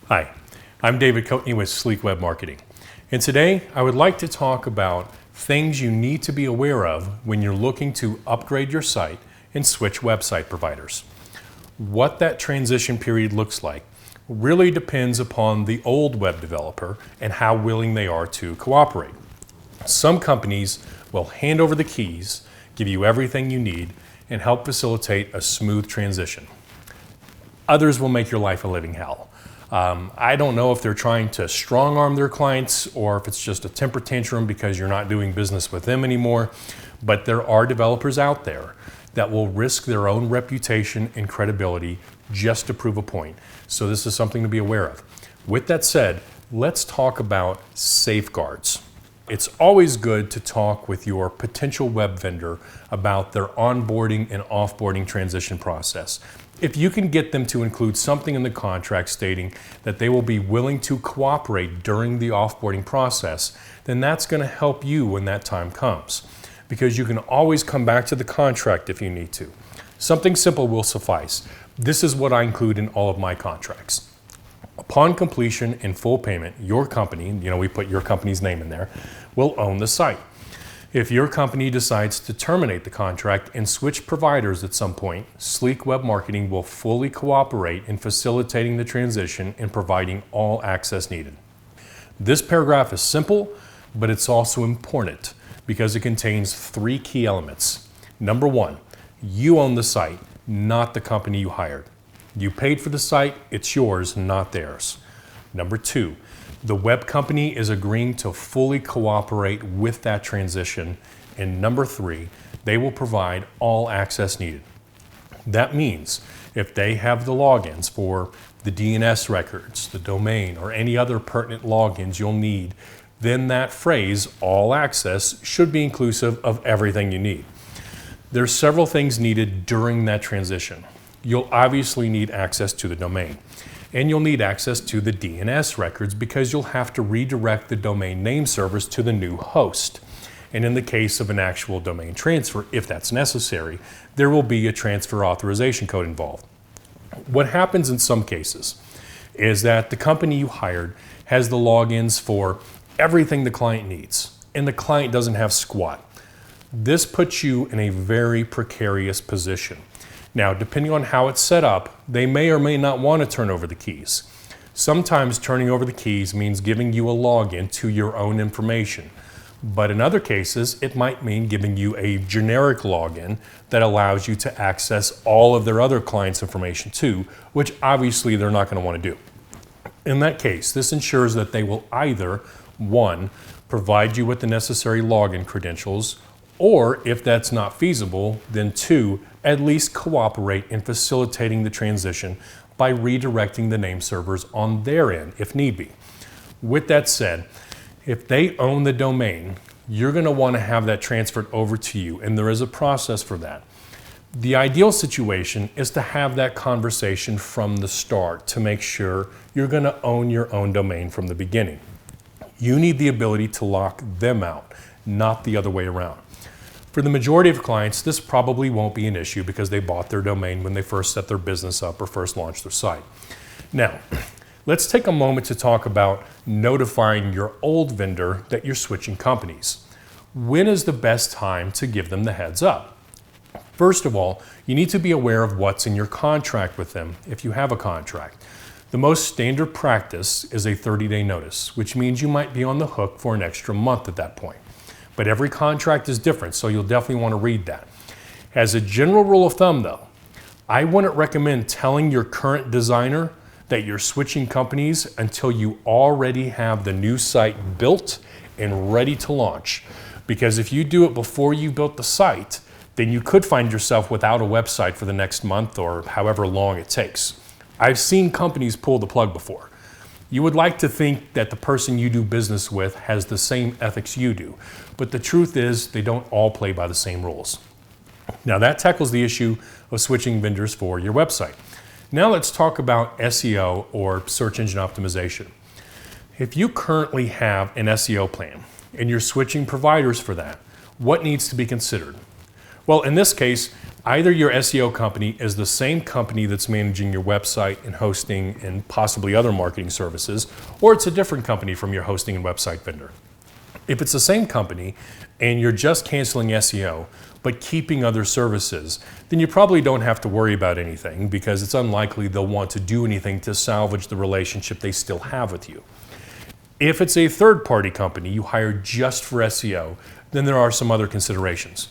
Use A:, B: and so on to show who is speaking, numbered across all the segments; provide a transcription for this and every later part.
A: Hi, I'm David Coatney with Sleek Web Marketing, and today I would like to talk about things you need to be aware of when you're looking to upgrade your site and switch website providers. What that transition period looks like really depends upon the old web developer and how willing they are to cooperate. Some companies will hand over the keys, give you everything you need, and help facilitate a smooth transition. Others will make your life a living hell. I don't know if they're trying to strong arm their clients or if it's just a temper tantrum because you're not doing business with them anymore, but there are developers out there that will risk their own reputation and credibility just to prove a point. So this is something to be aware of. With that said, let's talk about safeguards. It's always good to talk with your potential web vendor about their onboarding and offboarding transition process. If you can get them to include something in the contract stating that they will be willing to cooperate during the offboarding process, then that's going to help you when that time comes, because you can always come back to the contract if you need to. Something simple will suffice. This is what I include in all of my contracts. Upon completion and full payment, your company, we put your company's name in there, will own the site. If your company decides to terminate the contract and switch providers at some point, Sleek Web Marketing will fully cooperate in facilitating the transition and providing all access needed. This paragraph is simple, but it's also important because it contains three key elements. Number one, you own the site, not the company you hired. You paid for the site, it's yours, not theirs. Number two, the web company is agreeing to fully cooperate with that transition. And number three, they will provide all access needed. That means if they have the logins for the DNS records, the domain, or any other pertinent logins you'll need, then that phrase, all access, should be inclusive of everything you need. There's several things needed during that transition. You'll obviously need access to the domain. And you'll need access to the DNS records because you'll have to redirect the domain name servers to the new host. And in the case of an actual domain transfer, if that's necessary, there will be a transfer authorization code involved. What happens in some cases is that the company you hired has the logins for everything the client needs, and the client doesn't have squat. This puts you in a very precarious position. Now, depending on how it's set up, they may or may not want to turn over the keys. Sometimes turning over the keys means giving you a login to your own information. But in other cases, it might mean giving you a generic login that allows you to access all of their other clients' information too, which obviously they're not going to want to do. In that case, this ensures that they will either, one, provide you with the necessary login credentials, or if that's not feasible, then two, at least cooperate in facilitating the transition by redirecting the name servers on their end if need be. With that said, if they own the domain, you're going to want to have that transferred over to you, and there is a process for that. The ideal situation is to have that conversation from the start to make sure you're going to own your own domain from the beginning. You need the ability to lock them out, not the other way around. For the majority of clients, this probably won't be an issue because they bought their domain when they first set their business up or first launched their site. Now, let's take a moment to talk about notifying your old vendor that you're switching companies. When is the best time to give them the heads up? First of all, you need to be aware of what's in your contract with them if you have a contract. The most standard practice is a 30-day notice, which means you might be on the hook for an extra month at that point. But every contract is different, so you'll definitely want to read that. As a general rule of thumb though, I wouldn't recommend telling your current designer that you're switching companies until you already have the new site built and ready to launch. Because if you do it before you built the site, then you could find yourself without a website for the next month or however long it takes. I've seen companies pull the plug before. You would like to think that the person you do business with has the same ethics you do, but the truth is they don't all play by the same rules. Now that tackles the issue of switching vendors for your website. Now let's talk about SEO or search engine optimization. If you currently have an SEO plan and you're switching providers for that, what needs to be considered? Well, in this case, Either your SEO company is the same company that's managing your website and hosting and possibly other marketing services, or it's a different company from your hosting and website vendor. If it's the same company and you're just canceling SEO but keeping other services, then you probably don't have to worry about anything because it's unlikely they'll want to do anything to salvage the relationship they still have with you. If it's a third-party company you hire just for SEO, then there are some other considerations.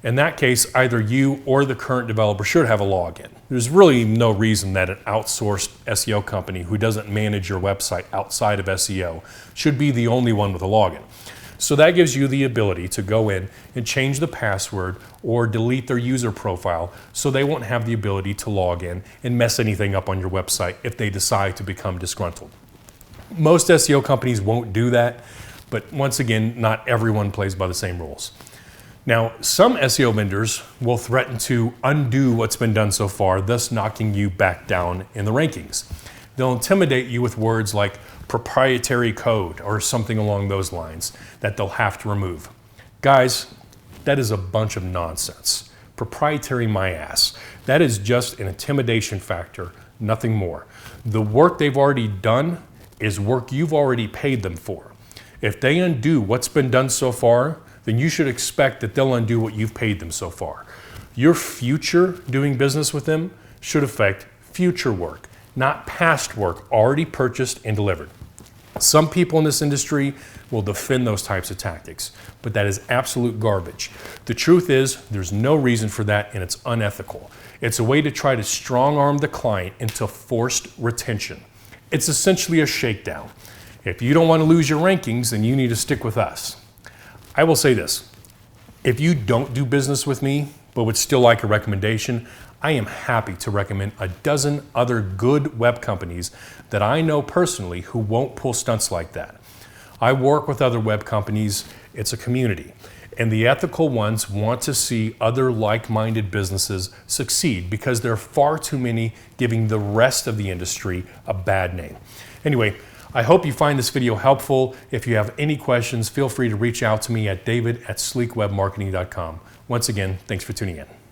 A: In that case, either you or the current developer should have a login. There's really no reason that an outsourced SEO company who doesn't manage your website outside of SEO should be the only one with a login. So that gives you the ability to go in and change the password or delete their user profile so they won't have the ability to log in and mess anything up on your website if they decide to become disgruntled. Most SEO companies won't do that, but once again, not everyone plays by the same rules. Now, some SEO vendors will threaten to undo what's been done so far, thus knocking you back down in the rankings. They'll intimidate you with words like proprietary code or something along those lines that they'll have to remove. Guys, that is a bunch of nonsense. Proprietary my ass. That is just an intimidation factor, nothing more. The work they've already done is work you've already paid them for. If they undo what's been done so far, then you should expect that they'll undo what you've paid them so far. Your future doing business with them should affect future work, not past work already purchased and delivered. Some people in this industry will defend those types of tactics, but that is absolute garbage. The truth is, there's no reason for that and it's unethical. It's a way to try to strong-arm the client into forced retention. It's essentially a shakedown. If you don't want to lose your rankings, then you need to stick with us. I will say this, if you don't do business with me, but would still like a recommendation, I am happy to recommend a dozen other good web companies that I know personally who won't pull stunts like that. I work with other web companies, it's a community, and the ethical ones want to see other like-minded businesses succeed because there are far too many giving the rest of the industry a bad name. Anyway, I hope you find this video helpful. If you have any questions, feel free to reach out to me at david@sleekwebmarketing.com. Once again, thanks for tuning in.